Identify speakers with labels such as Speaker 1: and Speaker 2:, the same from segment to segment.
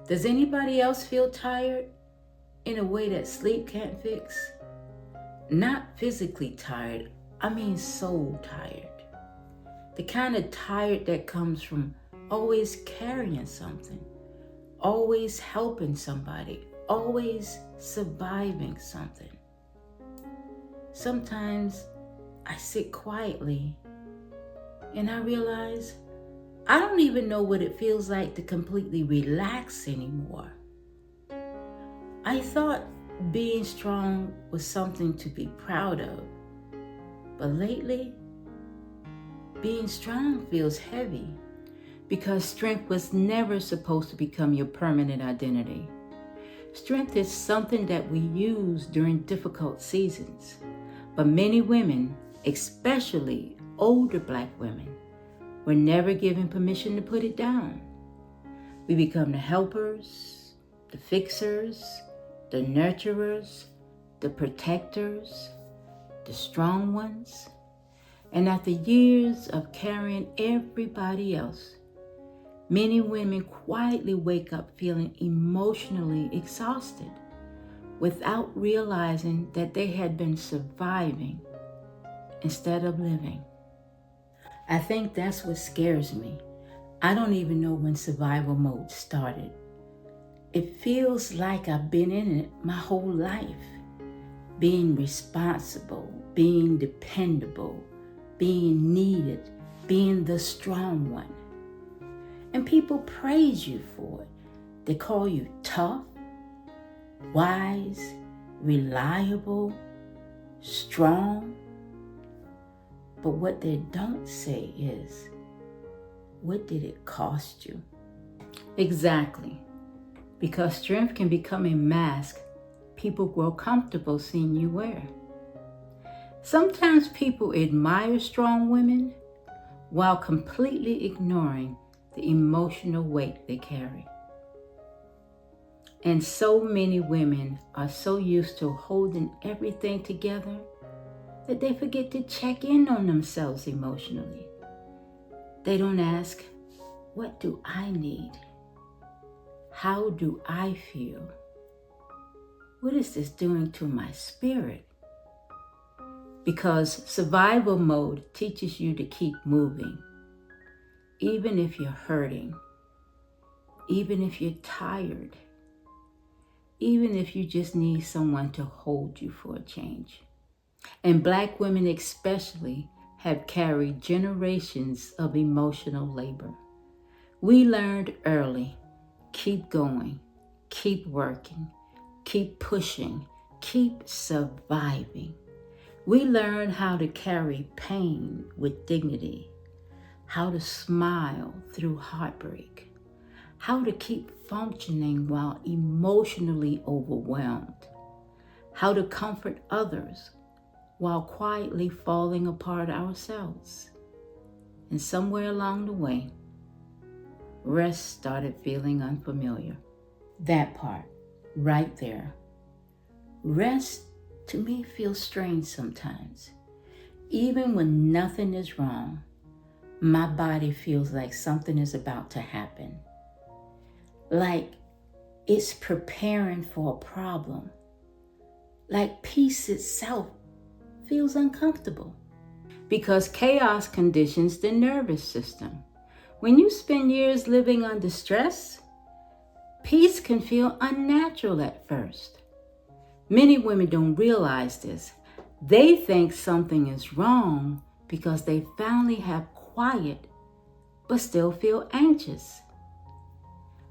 Speaker 1: Does anybody else feel tired in a way that sleep can't fix? Not physically tired, I mean soul tired. The kind of tired that comes from always carrying something, always helping somebody, always surviving something. Sometimes I sit quietly and I realize I don't even know what it feels like to completely relax anymore. I thought being strong was something to be proud of, but lately, being strong feels heavy because strength was never supposed to become your permanent identity. Strength is something that we use during difficult seasons, but many women, especially older Black women, were never given permission to put it down. We become the helpers, the fixers, the nurturers, the protectors, the strong ones. And after years of carrying everybody else, many women quietly wake up feeling emotionally exhausted without realizing that they had been surviving instead of living. I think that's what scares me. I don't even know when survival mode started. It feels like I've been in it my whole life. Being responsible, being dependable, being needed, being the strong one. And people praise you for it. They call you tough, wise, reliable, strong. But what they don't say is, what did it cost you? Exactly. Because strength can become a mask people grow comfortable seeing you wear. Sometimes people admire strong women while completely ignoring the emotional weight they carry. And so many women are so used to holding everything together that they forget to check in on themselves emotionally. They don't ask, what do I need? How do I feel? What is this doing to my spirit? Because survival mode teaches you to keep moving, even if you're hurting, even if you're tired, even if you just need someone to hold you for a change. And Black women especially have carried generations of emotional labor. We learned early, keep going, keep working, keep pushing, keep surviving. We learn how to carry pain with dignity, how to smile through heartbreak, how to keep functioning while emotionally overwhelmed, how to comfort others while quietly falling apart ourselves. And somewhere along the way, rest started feeling unfamiliar. That part, right there. Rest to me feels strange sometimes. Even when nothing is wrong, my body feels like something is about to happen. Like it's preparing for a problem. Like peace itself feels uncomfortable. Because chaos conditions the nervous system. When you spend years living under stress, peace can feel unnatural at first. Many women don't realize this. They think something is wrong because they finally have quiet but still feel anxious.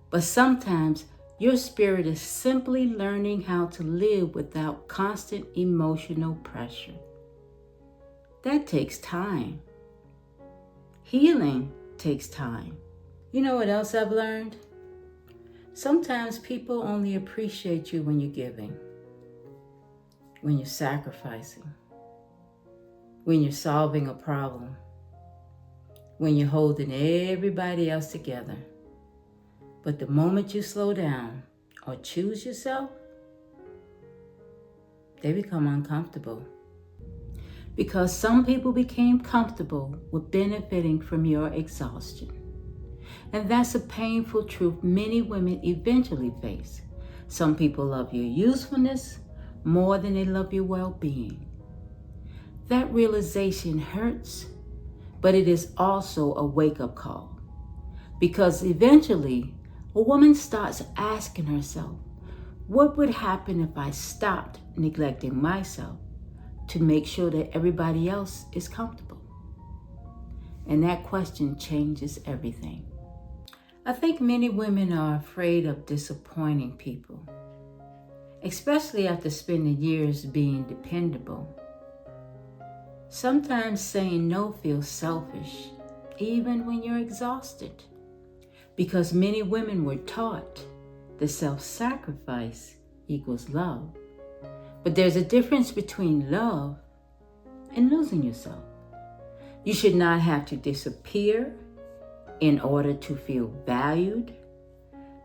Speaker 1: But sometimes your spirit is simply learning how to live without constant emotional pressure. That takes time. Healing takes time. You know what else I've learned? Sometimes people only appreciate you when you're giving, when you're sacrificing, when you're solving a problem, when you're holding everybody else together. But the moment you slow down or choose yourself, they become uncomfortable. Because some people became comfortable with benefiting from your exhaustion. And that's a painful truth many women eventually face. Some people love your usefulness more than they love your well-being. That realization hurts, but it is also a wake-up call. Because eventually, a woman starts asking herself, what would happen if I stopped neglecting myself to make sure that everybody else is comfortable? And that question changes everything. I think many women are afraid of disappointing people, especially after spending years being dependable. Sometimes saying no feels selfish, even when you're exhausted, because many women were taught that self-sacrifice equals love. But there's a difference between love and losing yourself. You should not have to disappear in order to feel valued.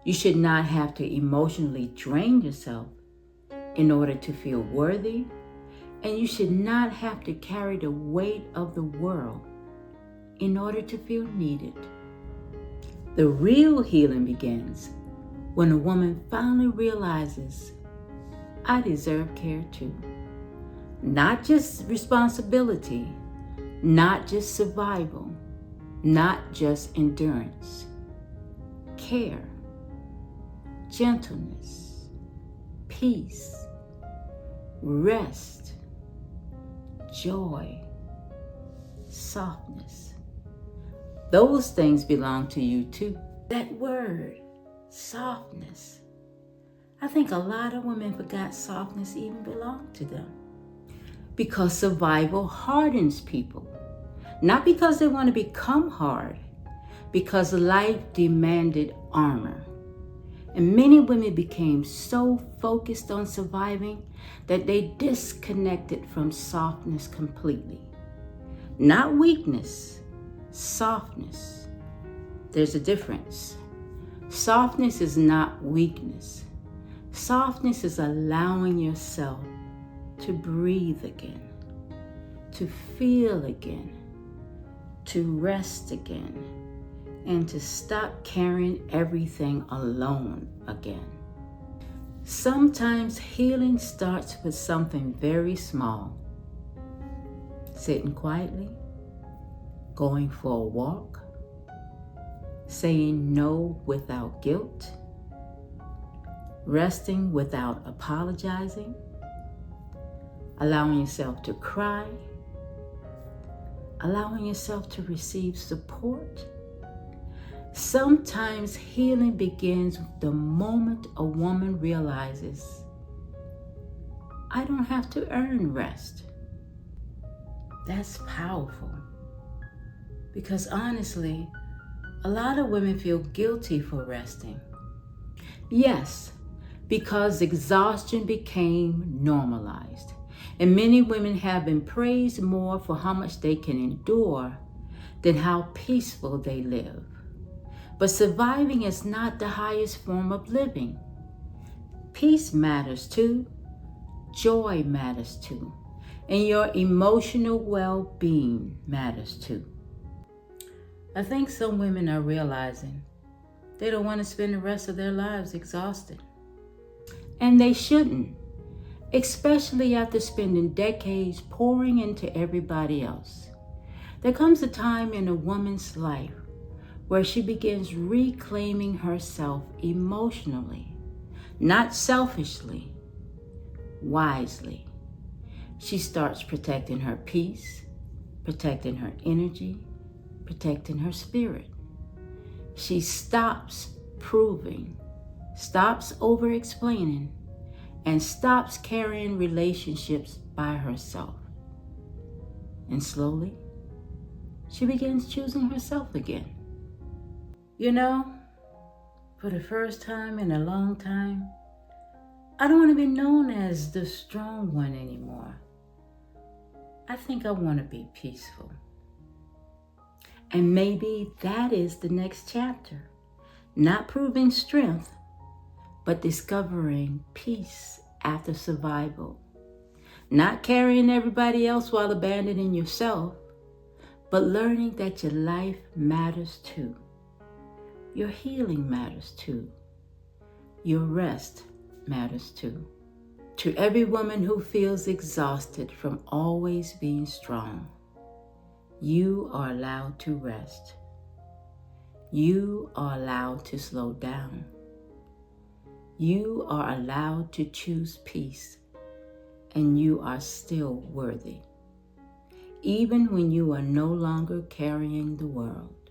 Speaker 1: You should not have to emotionally drain yourself in order to feel worthy. And you should not have to carry the weight of the world in order to feel needed. The real healing begins when a woman finally realizes, I deserve care too. Not just responsibility, not just survival, not just endurance. Care, gentleness, peace, rest, joy, softness. Those things belong to you too. That word, softness. I think a lot of women forgot softness even belonged to them. Because survival hardens people. Not because they want to become hard, because life demanded armor. And many women became so focused on surviving that they disconnected from softness completely. Not weakness, softness. There's a difference. Softness is not weakness. Softness is allowing yourself to breathe again, to feel again, to rest again, and to stop carrying everything alone again. Sometimes healing starts with something very small. Sitting quietly, going for a walk, saying no without guilt, resting without apologizing, allowing yourself to cry, allowing yourself to receive support. Sometimes healing begins the moment a woman realizes, I don't have to earn rest. That's powerful. Because honestly, a lot of women feel guilty for resting. Yes, because exhaustion became normalized. And many women have been praised more for how much they can endure than how peaceful they live. But surviving is not the highest form of living. Peace matters too. Joy matters too. And your emotional well-being matters too. I think some women are realizing they don't want to spend the rest of their lives exhausted. And they shouldn't. Especially after spending decades pouring into everybody else. There comes a time in a woman's life where she begins reclaiming herself emotionally, not selfishly, wisely. She starts protecting her peace, protecting her energy, protecting her spirit. She stops proving, stops over-explaining, and stops carrying relationships by herself. And slowly, she begins choosing herself again. You know, for the first time in a long time, I don't want to be known as the strong one anymore. I think I want to be peaceful. And maybe that is the next chapter. Not proving strength, but discovering peace after survival. Not carrying everybody else while abandoning yourself, but learning that your life matters too. Your healing matters too. Your rest matters too. To every woman who feels exhausted from always being strong, you are allowed to rest. You are allowed to slow down. You are allowed to choose peace, and you are still worthy, even when you are no longer carrying the world.